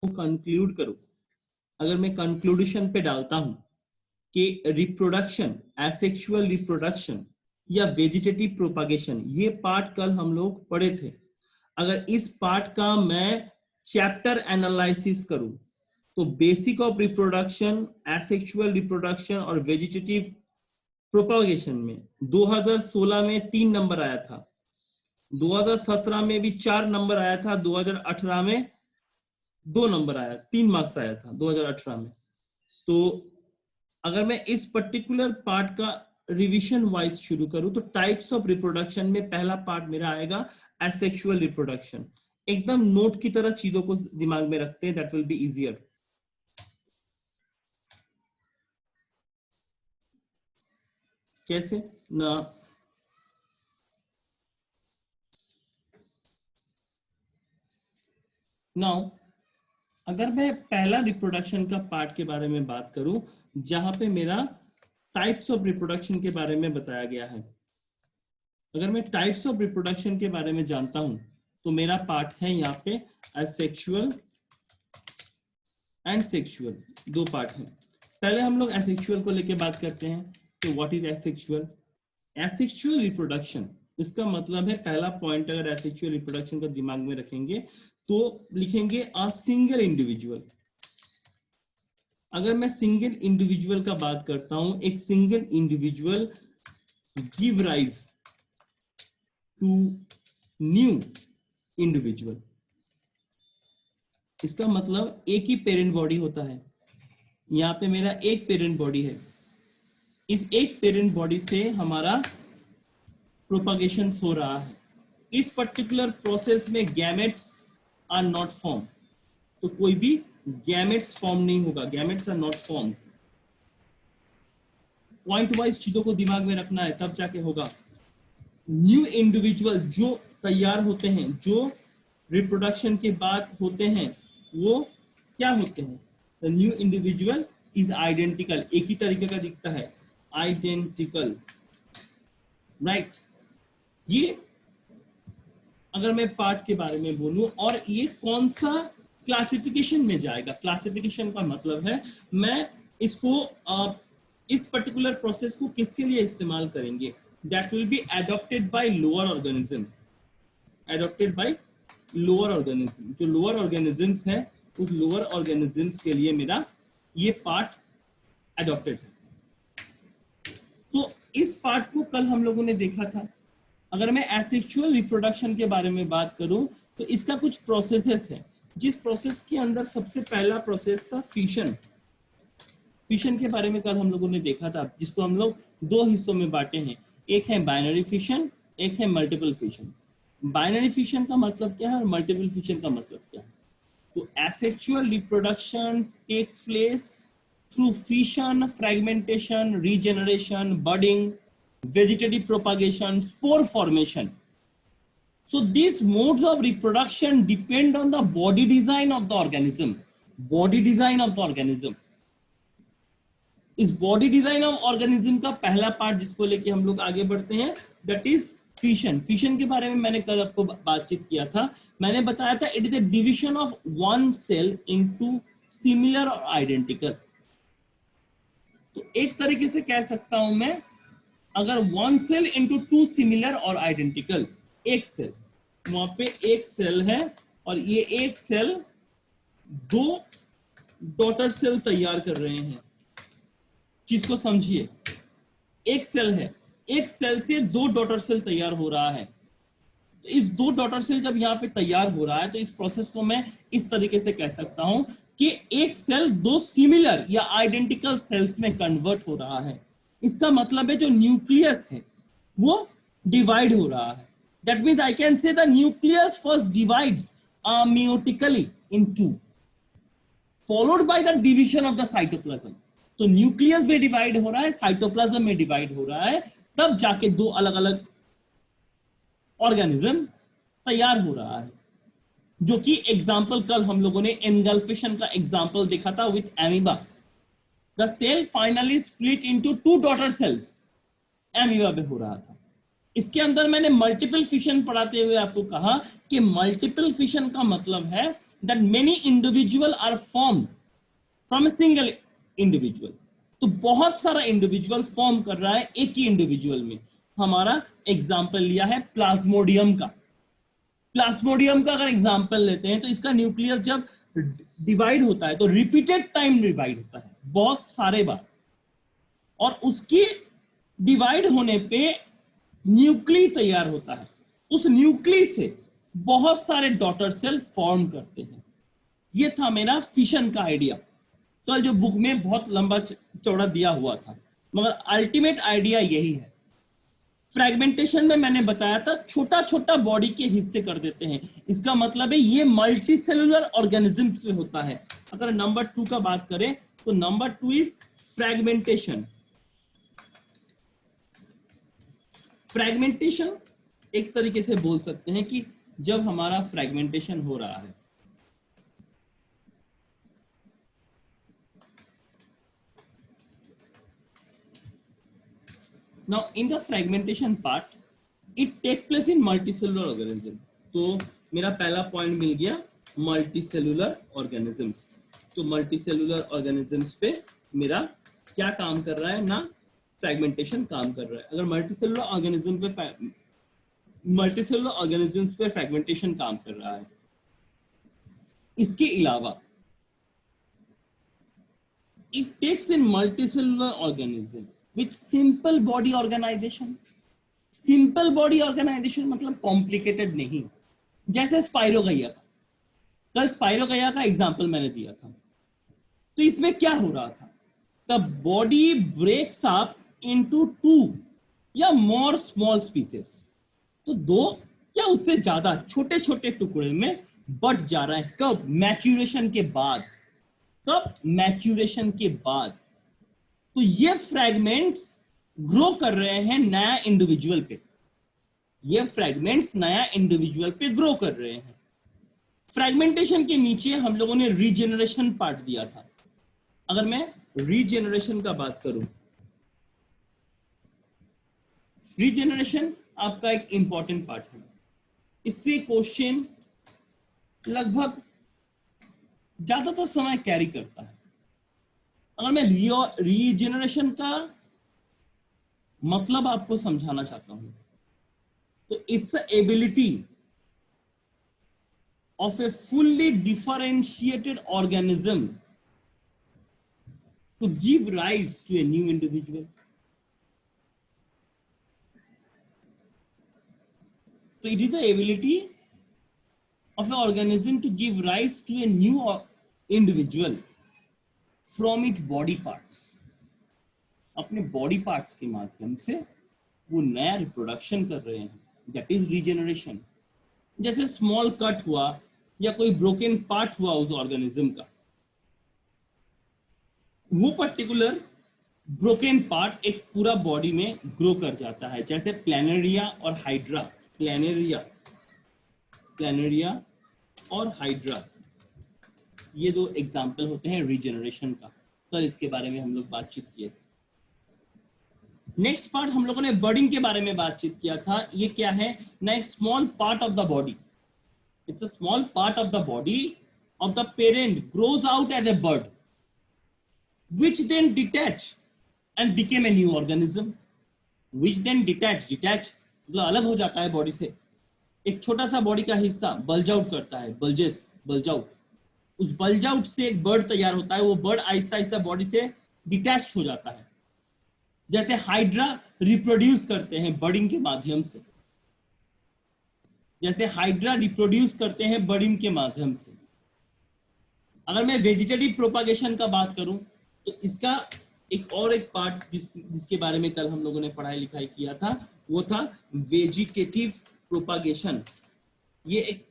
Conclude करूं, अगर मैं कंक्लूडेशन पे डालता हूं कि रिप्रोडक्शन, एसेक्सुअल रिप्रोडक्शन या वेजिटेटिव प्रोपागेशन, ये पार्ट कल हम लोग पढ़े थे, अगर इस पार्ट का मैं चैप्टर एनालिसिस करूं तो basic of reproduction, asexual reproduction और वेजिटेटिव प्रोपागेशन में 2016 में 3 नंबर आया था, 2017 में भी 4 नंबर आया था, 2018 में 2 नंबर आया, 3 मार्क्स आया था 2018 में। तो अगर मैं इस पर्टिकुलर पार्ट का रिवीजन वाइज शुरू करूं तो टाइप्स ऑफ रिप्रोडक्शन में पहला पार्ट मेरा आएगा एसेक्सुअल रिप्रोडक्शन। एकदम नोट की तरह चीजों को दिमाग में रखते हैं, दैट विल बी इजियर। कैसे ना, नाउ अगर मैं पहला रिप्रोडक्शन का पार्ट के बारे में बात करूं जहां पे मेरा टाइप्स ऑफ रिप्रोडक्शन के बारे में बताया गया है, अगर मैं टाइप्स ऑफ रिप्रोडक्शन के बारे में जानता हूं तो मेरा पार्ट है यहाँ पे एसेक्सुअल एंड सेक्सुअल, 2 पार्ट हैं। पहले हम लोग एसेक्सुअल को लेके बात करते हैं। तो what is asexual? Asexual reproduction, इसका मतलब है, पहला पॉइंट अगर एसेक्सुअल रिप्रोडक्शन का दिमाग में रखेंगे तो लिखेंगे अ सिंगल इंडिविजुअल। अगर मैं सिंगल इंडिविजुअल का बात करता हूं, एक single individual give rise to new individual. इसका मतलब एक ही पेरेंट बॉडी होता है, यहाँ पे मेरा एक पेरेंट बॉडी है, इस एक पेरेंट बॉडी से हमारा प्रोपागेशन हो रहा है। इस पर्टिकुलर प्रोसेस में गैमेट्स आर नॉट फॉर्म, तो कोई भी गैमेट्स फॉर्म नहीं होगा, gametes are not form. Point wise चीजों को दिमाग में रखना है, तब जाके होगा। न्यू इंडिविजुअल जो तैयार होते हैं, जो रिप्रोडक्शन के बाद होते हैं, वो क्या होते हैं? The new individual is identical, एक ही तरीके का दिखता है, आइडेंटिकल, राइट। ये अगर मैं पार्ट के बारे में बोलूं, और ये कौन सा क्लासिफिकेशन में जाएगा? क्लासिफिकेशन का मतलब है मैं इसको इस पर्टिकुलर प्रोसेस को किसके लिए इस्तेमाल करेंगे? That will be adopted by lower organism, adopted by lower organism. जो लोअर ऑर्गेनिजम्स है, उस लोअर ऑर्गेनिजम्स के लिए मेरा ये पार्ट एडॉप्टेड है। तो इस पार्ट को कल हम लोगों ने देखा था। अगर मैं एसेक्सुअल रिप्रोडक्शन के बारे में बात करूं तो इसका कुछ प्रोसेसेस है, जिस प्रोसेस के अंदर सबसे पहला प्रोसेस था फिशन। फिशन के बारे में कल हम लोगों ने देखा था, जिसको हम लोग 2 हिस्सों में बांटे हैं, एक है बाइनरी फिशन, एक है मल्टीपल फिशन। बाइनरी फिशन का मतलब क्या है और मल्टीपल फिशन का मतलब क्या है? तो asexual reproduction take place through fission, fragmentation, regeneration, budding, vegetative propagation, spore formation. So these modes of reproduction depend on the body design of the organism. Body design of the organism. इस body design of organism का पहला part जिसको लेके हम लोग आगे बढ़ते हैं, दैट इज फिशन। फिशन के बारे में मैंने कल आपको बातचीत किया था। मैंने बताया था it is the division of one cell into similar और आइडेंटिकल। तो एक तरीके से कह सकता हूं मैं, अगर वन सेल इंटू 2 सिमिलर और आइडेंटिकल, एक सेल, वहां पे एक सेल है और ये एक सेल 2 डॉटर सेल तैयार कर रहे हैं। चीज को समझिए, एक सेल है, एक सेल से 2 डॉटर सेल तैयार हो रहा है। तो इस 2 डॉटर सेल जब यहाँ पे तैयार हो रहा है, तो इस प्रोसेस को मैं इस तरीके से कह सकता हूं कि एक सेल 2 सिमिलर या आइडेंटिकल सेल्स में कन्वर्ट हो रहा है। इसका मतलब है जो न्यूक्लियस है वो डिवाइड हो रहा है। That means I can say the nucleus first divides meiotically in 2, followed by the division of the cytoplasm. तो न्यूक्लियस में डिवाइड हो रहा है, साइटोप्लाज्म में डिवाइड हो रहा है, तब जाके 2 अलग अलग ऑर्गेनिज्म तैयार हो रहा है। जो कि एग्जाम्पल कल हम लोगों ने एंगल्फेशन का एग्जाम्पल देखा था with amoeba. The cell finally split into 2 daughter cells, amoeba में हो रहा था। इसके अंदर मैंने मल्टीपल फिशन पढ़ाते हुए आपको कहा कि मल्टीपल फिशन का मतलब है that many individual are form from a single individual. तो बहुत सारा इंडिविजुअल फॉर्म कर रहा है एक ही इंडिविजुअल में। हमारा एग्जाम्पल लिया है प्लाज्मोडियम का। प्लाज्मोडियम का अगर एग्जाम्पल लेते हैं तो इसका न्यूक्लियस जब डिवाइड होता है तो रिपीटेड टाइम डिवाइड होता है, बहुत सारे बार, और उसकी डिवाइड होने पे न्यूक्ली तैयार होता है। उस न्यूक्ली से बहुत सारे डॉटर सेल फॉर्म करते हैं। ये था मेरा फिशन का आइडिया। कल जो बुक में बहुत लंबा चौड़ा दिया हुआ था, मगर अल्टीमेट आइडिया यही है। फ्रैगमेंटेशन में मैंने बताया था छोटा छोटा बॉडी के हिस्से कर देते हैं, इसका मतलब है ये मल्टी सेलुलर ऑर्गेनिजम्स में होता है। अगर नंबर 2 का बात करें तो नंबर 2 इज फ्रैगमेंटेशन। फ्रैगमेंटेशन एक तरीके से बोल सकते हैं कि जब हमारा फ्रैगमेंटेशन हो रहा है, now in the fragmentation part it take place in multicellular organism। तो मेरा पहला पॉइंट मिल गया मल्टीसेलुलर ऑर्गेनिजम्स। तो मल्टीसेलुलर ऑर्गेनिजम्स पे मेरा क्या काम कर रहा है ना, फ्रैगमेंटेशन काम कर रहा है। अगर मल्टीसेलुलर ऑर्गेनिजम्स पे फ्रैगमेंटेशन काम कर रहा है, इसके अलावा it takes in multicellular organism with simple body organization। Simple body organisation मतलब कॉम्प्लिकेटेड नहीं, जैसे स्पाइरोगैया का, कल स्पाइरोगैया का एग्जांपल मैंने दिया था। तो इसमें क्या हो रहा था, the body breaks up into 2 या मोर स्मॉल स्पीसीज। तो 2 या उससे ज्यादा छोटे छोटे टुकड़े में बट जा रहा है। कब? मैच्यूरेशन के बाद। कब? मैच्यूरेशन के बाद। तो ये फ्रैगमेंट्स ग्रो कर रहे हैं नया इंडिविजुअल पे। ये फ्रैगमेंट्स नया इंडिविजुअल पे ग्रो कर रहे हैं। फ्रैगमेंटेशन के नीचे हम लोगों ने रीजेनरेशन पार्ट दिया था। अगर मैं रीजेनरेशन का बात करूं, रीजेनरेशन आपका एक इंपॉर्टेंट पार्ट है। इससे क्वेश्चन लगभग ज्यादातर समय कैरी करता है। अगर मैं रीजेनरेशन का मतलब आपको समझाना चाहता हूं तो it's ability of a fully differentiated organism to give rise to a new individual. तो it is the ability of an organism to give rise to a new individual from its body parts। अपने body parts के माध्यम से वो नया reproduction कर रहे हैं, दैट इज रीजेनरेशन। जैसे स्मॉल कट हुआ या कोई ब्रोकन पार्ट हुआ उस ऑर्गेनिज्म का, वो पर्टिकुलर ब्रोकन पार्ट एक पूरा बॉडी में ग्रो कर जाता है। जैसे प्लैनेरिया और हाइड्रा, प्लैनेरिया और हाइड्रा, ये 2 एग्जाम्पल होते हैं रीजेनरेशन का। कल इसके बारे में हम लोग बातचीत किए थे। नेक्स्ट पार्ट हम लोगों ने बर्डिंग के बारे में बातचीत किया था। ये क्या है ना, एक small part of the body, it's a small part of the body of the parent grows out as a bud which then detach and became a new organism। which then detach मतलब अलग हो जाता है body से। एक छोटा सा body का हिस्सा बल्ज आउट करता है, बल्ज आउट। उस बल्ज आउट से एक बर्ड तैयार होता है। वो बर्ड आहिस्ता आहिस्ता बॉडी से डिटैच हो जाता है। जैसे हाइड्रा रिप्रोड्यूस करते हैं बर्डिंग के माध्यम से, अगर मैं वेजिटेटिव प्रोपागेशन का बात करूं तो इसका एक पार्ट जिसके बारे में कल हम लोगों ने पढ़ाई लिखाई किया था, वो था वेजिटेटिव प्रोपागेशन। ये एक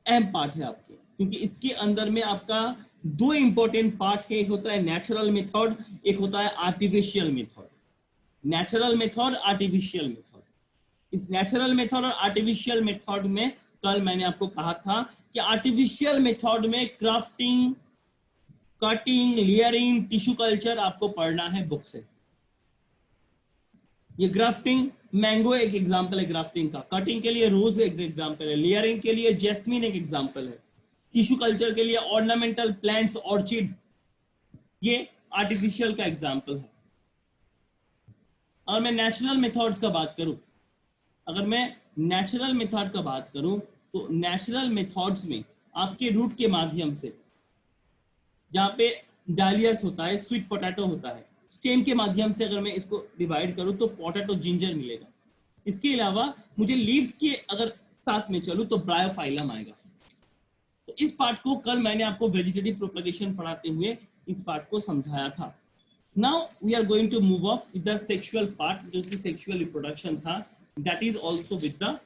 अहम पार्ट है आपके, क्योंकि इसके अंदर में आपका 2 इंपॉर्टेंट पार्ट है। एक होता है नेचुरल मेथड, एक होता है artificial method. Natural method, artificial method. इस नेचुरल मेथड और आर्टिफिशियल मेथड में कल मैंने आपको कहा था कि आर्टिफिशियल मेथड में crafting, cutting, layering, tissue culture आपको पढ़ना है बुक से। ये ग्राफ्टिंग, मैंगो एक एग्जांपल है ग्राफ्टिंग का, कटिंग के लिए रोज एक एग्जांपल है, लेयरिंग के लिए जैस्मिन एक एग्जांपल है। टिश्यू कल्चर के लिए ऑर्नामेंटल प्लांट्स, ऑर्चिड, ये आर्टिफिशियल का एग्जाम्पल है। और मैं नेचुरल मेथड्स का बात करूं, अगर मैं नेचुरल मेथड का बात करूं तो नेचुरल मेथड्स में आपके रूट के माध्यम से, जहां पे डालियस होता है, स्वीट पोटैटो होता है, स्टेम के माध्यम से अगर मैं इसको डिवाइड करूं तो पोटैटो जिंजर मिलेगा। इसके अलावा मुझे लीव्स के अगर साथ में चलूं तो ब्रायोफाइलम आएगा। तो इस पार्ट को कल मैंने आपको वेजिटेटिव प्रोपगेशन पढ़ाते हुए इस पार्ट को समझाया था। Now we are going to move off with the sexual part, जो कि सेक्सुअल रिप्रोडक्शन था, that is also with the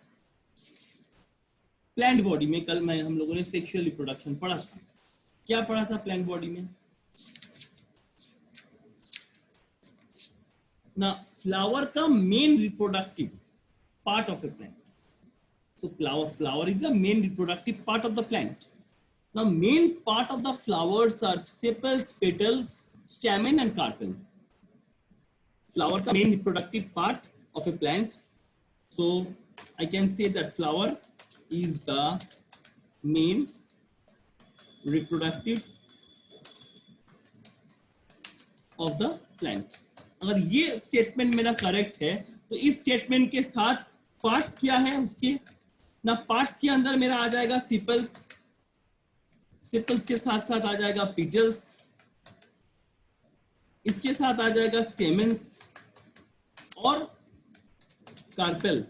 plant body में। कल मैं हम लोगों ने सेक्सुअल रिप्रोडक्शन पढ़ा था। क्या पढ़ा था प्लांट बॉडी में? ना फ्लावर का main reproductive part of A plant. So flower is the main reproductive part of the plant. The main part of the flowers are sepals, petals, stamen and carpel. Flower का main reproductive part of a plant. So I can say that flower is the main reproductive of the plant. अगर ये statement मेरा correct है तो इस statement के साथ parts क्या है उसके ना, पार्ट्स के अंदर मेरा आ जाएगा सिपल्स, सिपल्स के साथ साथ आ जाएगा पिटल्स, इसके साथ आ जाएगा स्टेमेंस और कार्पेल।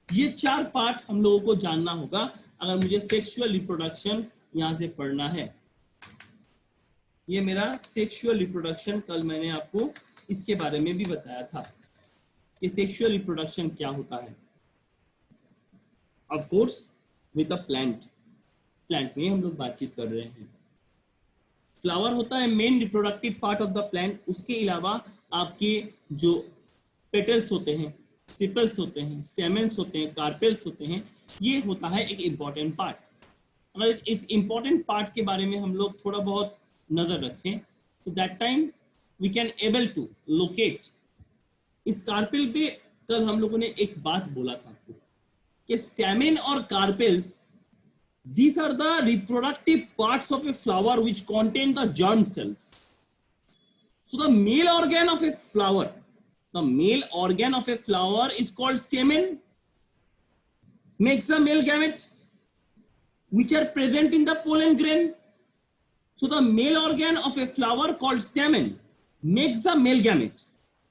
ये चार पार्ट हम लोगों को जानना होगा अगर मुझे सेक्सुअल रिप्रोडक्शन यहां से पढ़ना है। ये मेरा सेक्सुअल रिप्रोडक्शन, कल मैंने आपको इसके बारे में भी बताया था कि सेक्सुअल रिप्रोडक्शन क्या होता है। Of course with a plant में हम लोग बातचीत कर रहे हैं। फ्लावर होता है main reproductive part of the plant. उसके अलावा आपके जो पेटल्स होते हैं, सिपल्स होते हैं, स्टेमेंस होते हैं, कार्पेल्स होते हैं, ये होता है एक इंपॉर्टेंट पार्ट। अगर इस इंपॉर्टेंट पार्ट के बारे में हम लोग थोड़ा बहुत नजर रखें तो that time we can able to locate. इस कार्पेल पे कल हम लोगों ने एक बात बोला था कि स्टेमेन और carpels, these are the reproductive parts of a flower which contain the germ cells. So the male organ of a flower, the male organ of a flower is called stamen, makes the male gamete which are present in the pollen grain. So the male organ of a flower called stamen makes the male gamete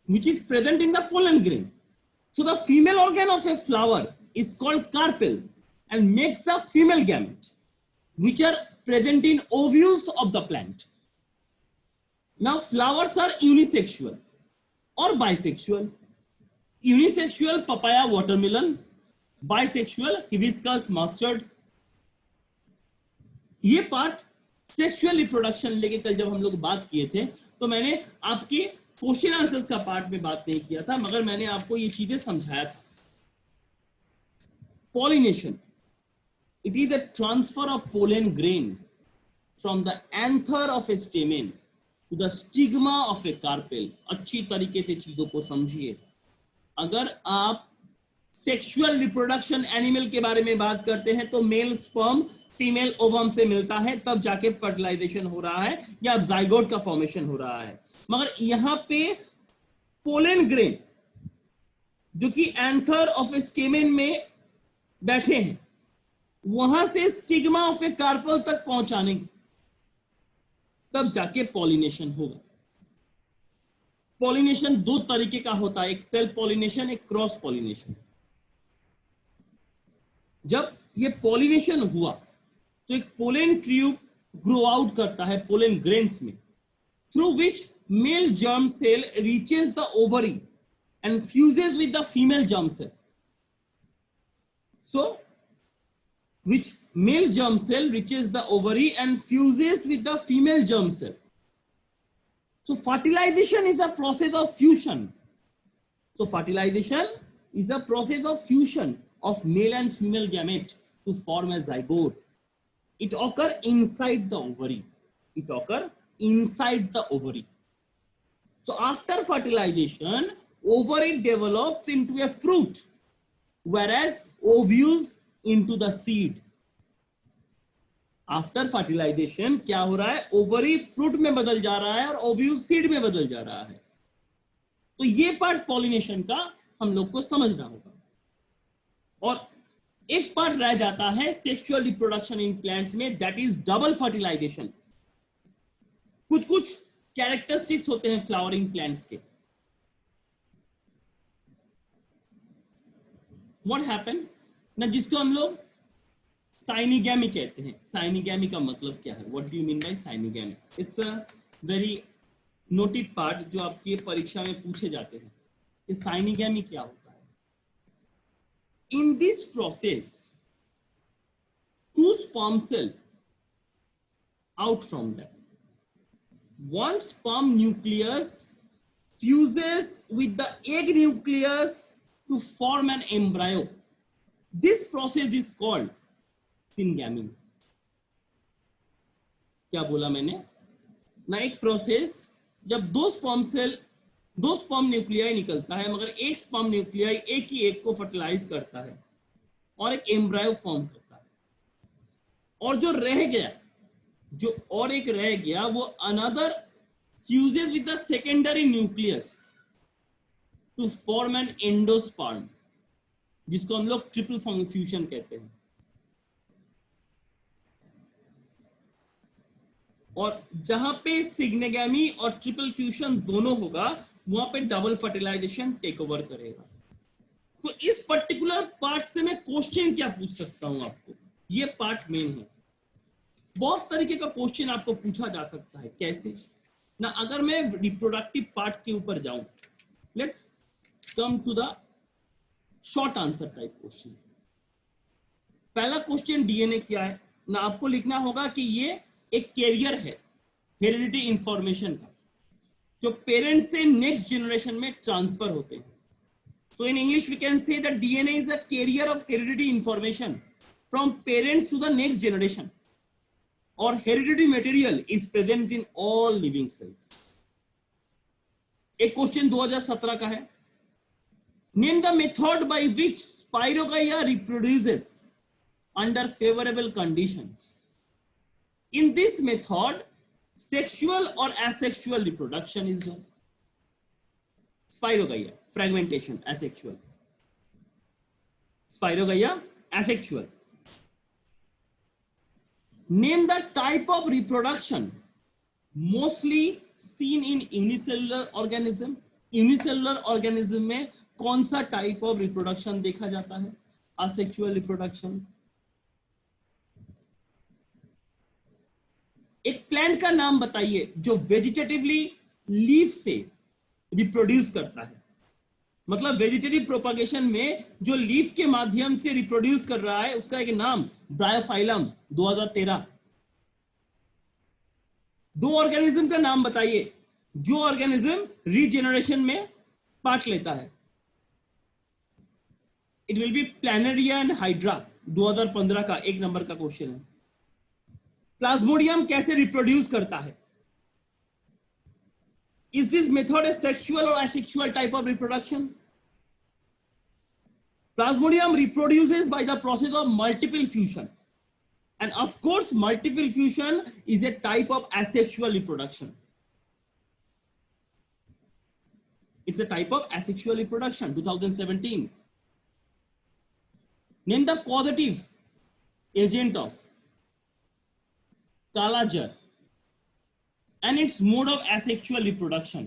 which is present in the pollen grain. So the female organ of a flower is called carpel and makes the female gamete which are present in ovules of the plant. Now flowers are unisexual or bisexual. Unisexual papaya, watermelon, bisexual hibiscus, mustard. ये part sexual reproduction लेके कल जब हम लोग बात किए थे तो मैंने आपके क्वेश्चन आंसर्स का पार्ट में बात नहीं किया था, मगर मैंने आपको ये चीजें समझाया था। Pollination. It is a transfer of pollen grain from the anther of a stamen to the stigma of a carpel. अच्छी तरीके से चीजों को समझिए। अगर आप सेक्सुअल रिप्रोडक्शन एनिमल के बारे में बात करते हैं तो मेल स्पर्म फीमेल ओवम से मिलता है, तब जाके फर्टिलाइजेशन हो रहा है या जाइगोट का फॉर्मेशन हो रहा है। मगर यहां पे पोलन ग्रेन जो कि एंथर ऑफ ए स्टेमेन में बैठे हैं, वहां से स्टिग्मा ऑफ ए कार्पल तक पहुंचाने, तब जाके पॉलिनेशन होगा। पॉलिनेशन दो तरीके का होता है, एक सेल्फ पॉलिनेशन, एक क्रॉस पॉलिनेशन। जब ये पॉलिनेशन हुआ तो एक पोलन ट्यूब ग्रो आउट करता है पोलन ग्रेन्स में, through which male germ cell reaches the ovary and fuses with the female germ cell. So, which male germ cell reaches the ovary and fuses with the female germ cell. So, fertilization is a process of fusion. So, fertilization is a process of fusion of male and female gamete to form a zygote. It occurs inside the ovary. It occurs inside the ovary. So, after fertilization, ovary develops into a fruit, whereas ovules into the seed. After fertilisation क्या हो रहा है, ovary fruit में बदल जा रहा है और ओव्यूल सीड में बदल जा रहा है। तो ये पार्ट पॉलिनेशन का हम लोग को समझना होगा। और एक पार्ट रह जाता है सेक्सुअल रिप्रोडक्शन इन प्लांट्स में, दैट इज डबल फर्टिलाइजेशन। कुछ कुछ कैरेक्टरिस्टिक्स होते हैं फ्लावरिंग प्लांट्स के। व्हाट हैपन ना, जिसको हम लोग साइनिगैमी कहते हैं। साइनिगैमी का मतलब क्या है, what do you mean by syngamy? It's a very noted part जो आपकी परीक्षा में पूछे जाते हैं कि साइनिगैमी क्या होता है। In this process two sperm cell out from them. One sperm nucleus fuses with the egg nucleus to form an embryo. This process is called syngamy. क्या बोला मैंने ना, एक प्रोसेस जब दो स्पर्म न्यूक्लियाई निकलता है, मगर एक स्पर्म न्यूक्लियाई एक ही एग को फर्टिलाइज करता है और एक एम्ब्रायो फॉर्म करता है। और जो एक रह गया वो another fuses with the secondary nucleus to form an endosperm, जिसको हम लोग ट्रिपल फ्यूजन कहते हैं। और जहां पे सिग्नेगैमी और ट्रिपल फ्यूजन दोनों होगा, वहां पे डबल फर्टिलाइजेशन टेक ओवर करेगा। तो इस पर्टिकुलर पार्ट से मैं क्वेश्चन क्या पूछ सकता हूं आपको, ये पार्ट मेन है। बहुत तरीके का क्वेश्चन आपको पूछा जा सकता है। कैसे ना, अगर मैं रिप्रोडक्टिव पार्ट के ऊपर जाऊं, let's come to the short answer type question. पहला क्वेश्चन डीएनए क्या है ना, आपको लिखना होगा कि ये एक कैरियर है हेरिडिटी इंफॉर्मेशन का, जो पेरेंट्स से नेक्स्ट जनरेशन में ट्रांसफर होते हैं। So in English we can say that DNA is a carrier of heredity information from parents to the next generation, और heredity material is present in all living cells. एक question 2017 का है, name the method by which spirogyra reproduces under favourable conditions. In this method, sexual or asexual reproduction is done. Spirogaia, fragmentation, asexual. Spirogaia, asexual. Name the type of reproduction mostly seen in unicellular organism. Unicellular organism में कौन सा type of reproduction देखा जाता है? Asexual reproduction. एक plant का नाम बताइए जो वेजिटेटिवली लीफ से रिप्रोड्यूस करता है। मतलब वेजिटेटिव प्रोपागेशन में जो लीफ के माध्यम से रिप्रोड्यूस कर रहा है, उसका एक नाम ब्रायोफाइलम, 2013। दो ऑर्गेनिज्म का नाम बताइए जो ऑर्गेनिज्म रीजेनरेशन में पार्ट लेता है। It will be planaria and hydra, 2015 का 1 नंबर का क्वेश्चन है। प्लाज्मोडियम कैसे रिप्रोड्यूस करता है? Is this method a sexual or asexual type of reproduction? Plasmodium reproduces by the process of multiple fusion, and of course multiple fusion is a type of asexual reproduction. It's a type of asexual reproduction, 2017. Name the causative agent of Kala Jar and its mode of asexual reproduction.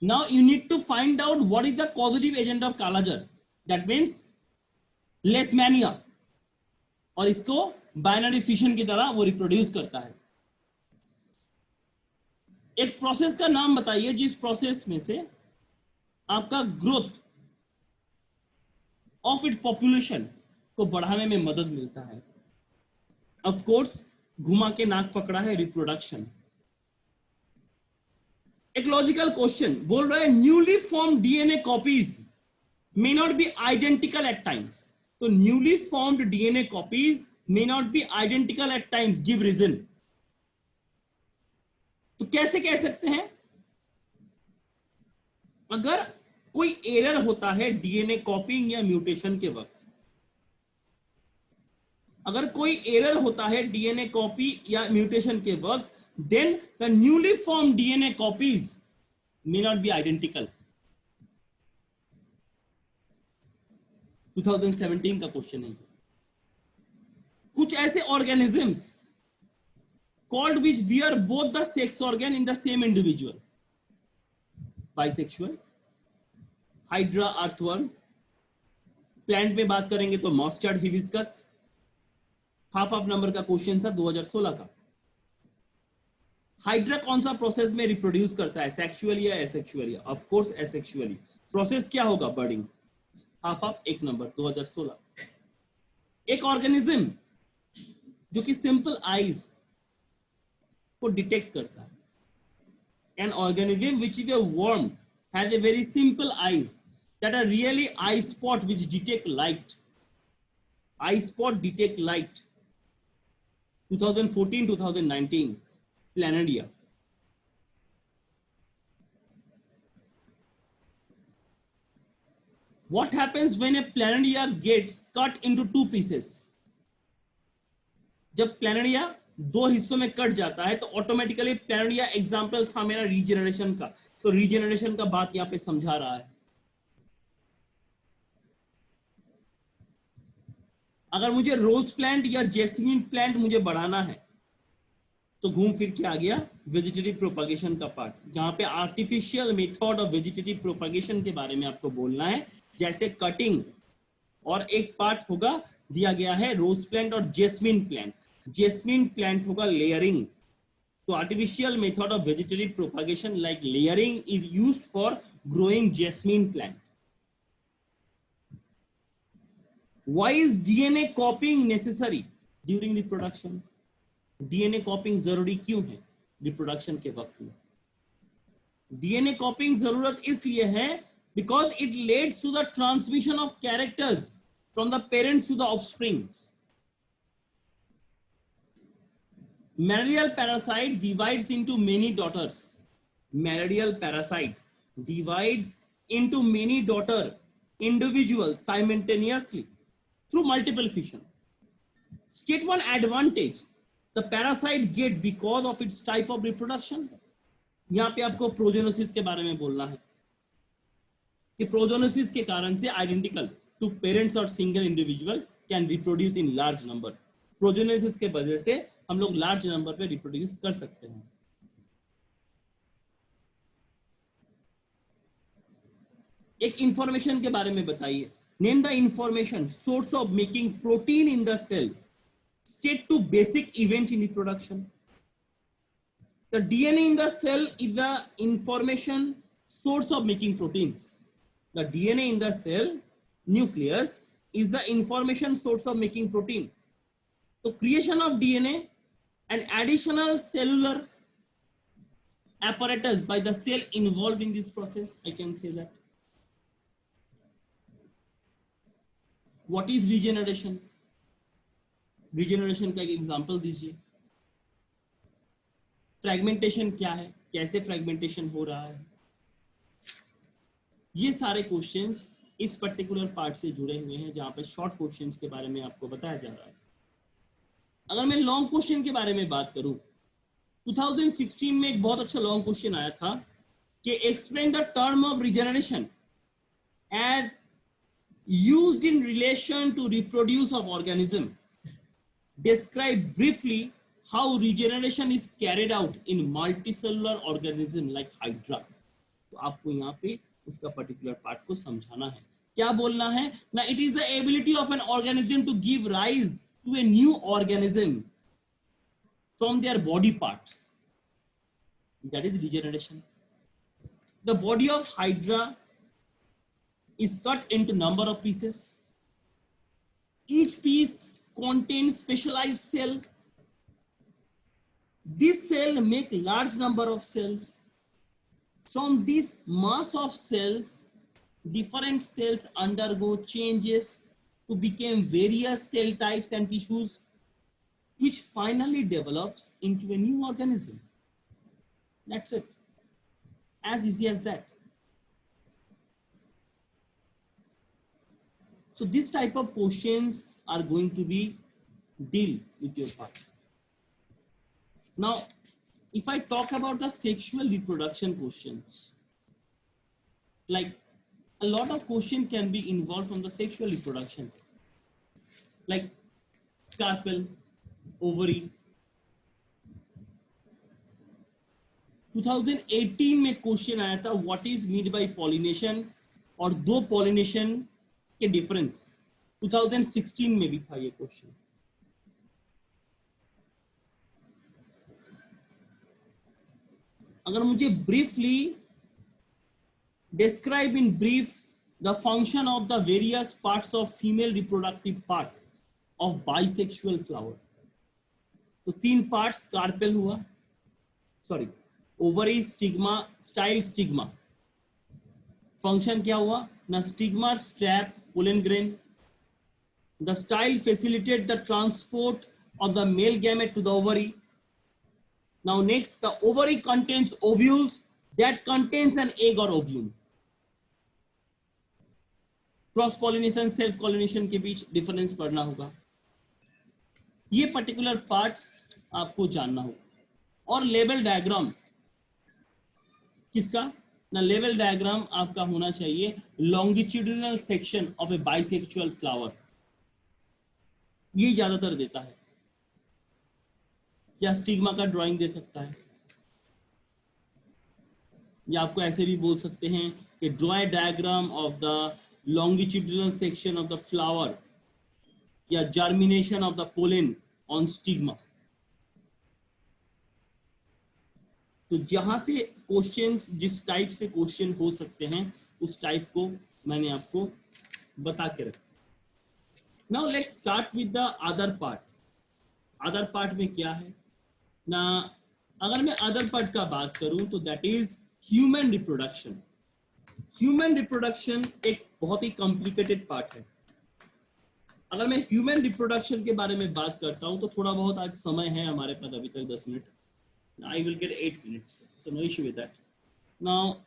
Now you need to find out what is the causative agent of Kala Jar. That means लेशमैनिया, और इसको binary fission की तरह वो reproduce करता है। एक process का नाम बताइए जिस प्रोसेस में से आपका ग्रोथ ऑफ इट पॉपुलेशन को बढ़ाने में मदद मिलता है। ऑफ कोर्स घुमा के नाक पकड़ा है, रिप्रोडक्शन। एक लॉजिकल क्वेश्चन बोल रहा है newly form DNA copies may not be identical at times. तो newly formed DNA copies may not be identical at times, give reason. तो कैसे कह सकते हैं? अगर कोई एरर होता है डीएनए कॉपिंग या म्यूटेशन के वक्त, अगर कोई एरर होता है डीएनए कॉपी या म्यूटेशन के वक्त, then the newly form DNA copies may not be identical. 2017 का क्वेश्चन है। कुछ ऐसे organisms called which bear both the sex organ in the same individual, bisexual, hydra, earthworm। Plant में बात करेंगे तो मॉस्टर्ड, हिबिस्कस। हाफ ऑफ नंबर का question था 2016 का। हाइड्रा कौन सा प्रोसेस में रिप्रोड्यूस करता है, सेक्सुअली या asexually? Of course asexually. Process क्या होगा? बर्डिंग। हाफ ऑफ एक नंबर 2016। एक ऑर्गेनिज्म जो कि सिंपल आईज को डिटेक्ट करता है, an organism which is a worm has a very simple eyes that are really eye spot which detect light. Eye spot detect light. 2014-2019 Planaria. What happens when a planaria gets cut into two pieces? जब प्लानरिया दो हिस्सों में cut जाता है तो automatically प्लानरिया, example था मेरा regeneration का, तो रीजेनरेशन का बात यहां पे समझा रहा है। अगर मुझे रोज प्लांट या जेस्मीन प्लांट मुझे बढ़ाना है तो घूम फिर के आ गया वेजिटेटिव प्रोपगेशन का पार्ट, जहां पे artificial method of vegetative propagation के बारे में आपको बोलना है, जैसे कटिंग। और एक पार्ट होगा दिया गया है रोज प्लांट और जेस्मीन प्लांट। जेस्मीन प्लांट होगा लेयरिंग। तो artificial method of vegetative propagation like layering is used for growing jasmine plant. Why is DNA copying necessary during reproduction? DNA copying जरूरी क्यों है रिप्रोडक्शन के वक्त में? DNA copying जरूरत इसलिए है because it leads to the transmission of characters from the parents to the offspring. Malarial parasite divides into many daughters. Malarial parasite divides into many daughter individuals simultaneously through multiple fission. State one advantage the parasite get because of its type of reproduction. यहां पे आपको प्रोजेनोसिस के बारे में बोलना है कि प्रोजेनोसिस के कारण से आइडेंटिकल टू पेरेंट्स और single individual can reproduce in large number. प्रोजेनोसिस के वजह से हम लोग लार्ज नंबर पे रिप्रोड्यूस कर सकते हैं। एक इंफॉर्मेशन के बारे में बताइए। Name the information source of making protein in the cell. State two basic event in reproduction. The DNA in the cell is the information source of making proteins. The DNA in the cell nucleus is the information source of making protein. So creation of DNA, an additional cellular apparatus by the cell involved in this process, I can say that. What is regeneration? Regeneration का एक example दीजिए। Fragmentation क्या है, कैसे fragmentation हो रहा है? ये सारे क्वेश्चंस इस पर्टिकुलर पार्ट से जुड़े हुए हैं, जहां पे शॉर्ट क्वेश्चंस के बारे में आपको बताया जा रहा है। अगर मैं लॉन्ग क्वेश्चन के बारे में बात करूं, 2016 में एक बहुत अच्छा लॉन्ग क्वेश्चन आया था कि explain the term of regeneration as used in relation to reproduce of organism. Describe briefly how regeneration is carried out in multicellular organism like hydra. तो आपको यहाँ पे उसका पर्टिकुलर पार्ट को समझाना है। क्या बोलना है ना? It is the ability of an organism to give rise to a new organism from their body parts, that is regeneration. The body of hydra is cut into number of pieces. Each piece contains specialized cell. This cell make large number of cells. From this mass of cells, different cells undergo changes to become various cell types and tissues, which finally develops into a new organism. That's it. As easy as that. So this type of questions are going to be deal with your partner. Now, if I talk about the sexual reproduction questions, like a lot of question can be involved from the sexual reproduction, like carpel, ovary. 2018 में question आया था what is mean by pollination और दो pollination के difference. 2016 में भी था ये क्वेश्चन. अगर मुझे briefly describe in brief the function of the various parts of female reproductive part of bisexual flower. तो तीन पार्ट्स, कार्पेल हुआ, sorry ovary, stigma, style, stigma. Function क्या हुआ ना, stigma strap pollen grain. The style facilitate the transport of the male gamete to the ovary. Now next, the ovary contains ovules that contains an egg or ovule. Cross pollination, self pollination के बीच difference पढ़ना होगा. ये particular parts आपको जानना होगा. और level diagram किसका ना, लेवल डायग्राम आपका होना चाहिए longitudinal section of A bisexual flower. ये ज्यादातर देता है, या स्टिग्मा का ड्राइंग दे सकता है, या आपको ऐसे भी बोल सकते हैं कि draw diagram of the longitudinal section of the flower या germination of the pollen on stigma. तो जहां पे क्वेश्चंस, जिस टाइप से क्वेश्चन हो सकते हैं उस टाइप को मैंने आपको बता के रखा. Now let's start with the other part. Other part में क्या है ना, अगर मैं अदर पार्ट का बात करूं तो that is human reproduction. Human reproduction एक बहुत ही कॉम्प्लिकेटेड पार्ट है. अगर मैं ह्यूमन रिप्रोडक्शन के बारे में बात करता हूं तो थोड़ा बहुत आज समय है हमारे पास, अभी तक 10 minute. I will get 8 minutes, so no issue with that. Now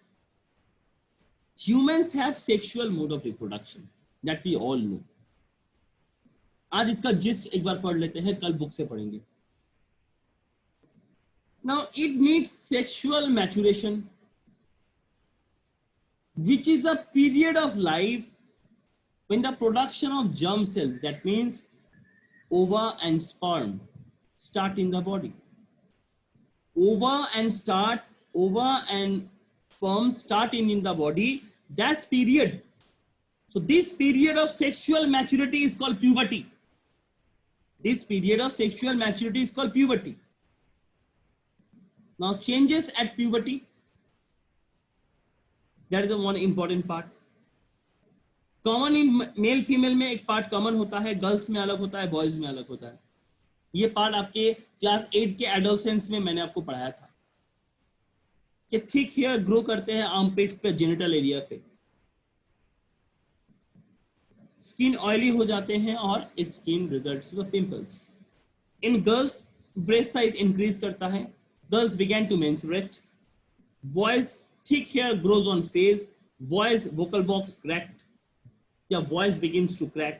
humans have sexual mode of reproduction that we all know. आज इसका जिस्ट एक बार पढ़ लेते हैं, कल बुक से पढ़ेंगे. Now it needs sexual maturation, which is a period of life when the production of germ cells, that means ova and sperm, start in the body. Ova and sperm start in the body. That's period. So this period of sexual maturity is called puberty. This period of sexual maturity is called puberty. Now changes at puberty, that is the one important part. Common in male female में एक part common होता है, girls में अलग होता है, boys में अलग होता है. ये पार्ट आपके क्लास 8 के एडोलसेंस में मैंने आपको पढ़ाया था कि थिक हेयर ग्रो करते हैं आर्मपिट्स पे, जेनिटल एरिया पे. स्किन ऑयली हो जाते हैं और it's skin results with pimples. In girls breast size increase करता है, girls begin to menstruate. Boys thick hair grows on face, voice vocal box cracked, या voice begins to crack.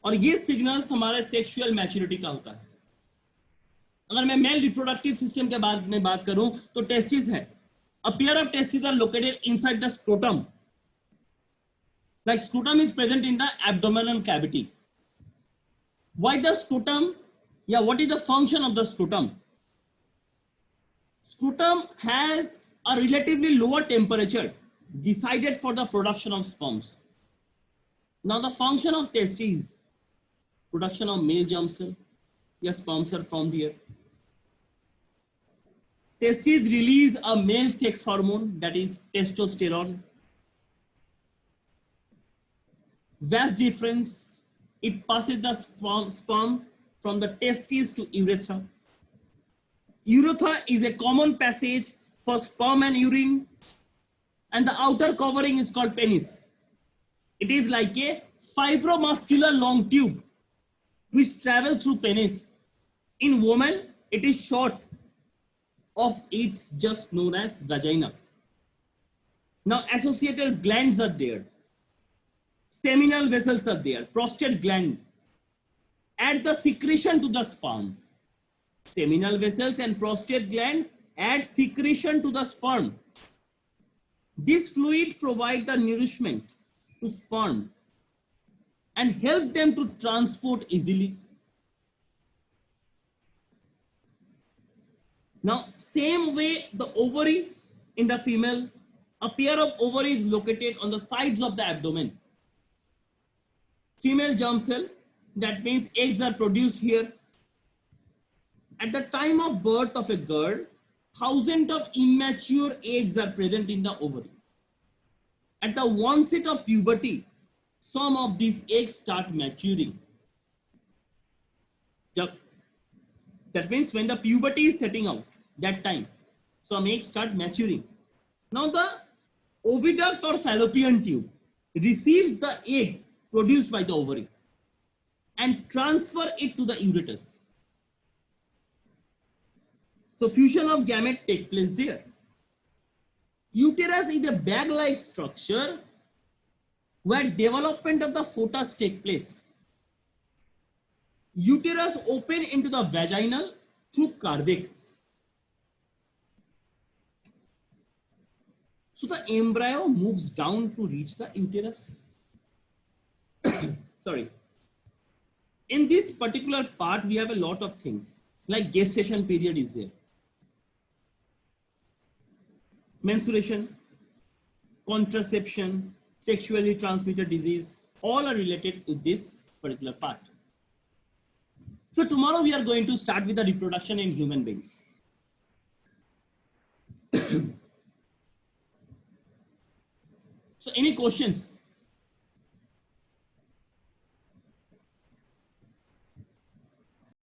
और ये सिग्नल्स हमारे सेक्सुअल मैच्योरिटी का होता है. अगर मैं मेल रिप्रोडक्टिव सिस्टम के बारे में बात करूं तो टेस्टिस है. A pair of testes are located inside the scrotum. Like scrotum is present in the abdominal cavity. Why the scrotum? Yeah, what is the function of the scrotum? Scrotum has a relatively lower temperature decided for the production of sperms. Now the function of testes, production of male germ cell, yes, sperms are formed here. Testes release a male sex hormone, that is testosterone. Vas deferens, it passes the sperm from the testes to urethra. Urethra is a common passage for sperm and urine, and the outer covering is called penis. It is like a fibromuscular long tube which travels through penis. In women, it is short of it, just known as vagina. Now associated glands are there. seminal vessels are there, prostate gland add the secretion to the sperm. Seminal vessels and prostate gland add secretion to the sperm. This fluid provides the nourishment to sperm and help them to transport easily. Now, same way the ovary in the female, a pair of ovaries is located on the sides of the abdomen. Female germ cell, that means eggs are produced here. At the time of birth of a girl, thousands of immature eggs are present in the ovary. At the onset of puberty, some of these eggs start maturing. That means when the puberty is setting out, that time, some eggs start maturing. Now the oviduct or fallopian tube receives the egg produced by the ovary and transfer it to the ureter. So fusion of gamete take place there. Uterus is a bag-like structure where development of the fetus take place. Uterus open into the vaginal through cervix. So the embryo moves down to reach the uterus. Sorry. In this particular part, we have a lot of things like gestation period is there. Menstruation, contraception, sexually transmitted disease, all are related to this particular part. So tomorrow we are going to start with the reproduction in human beings. So any questions?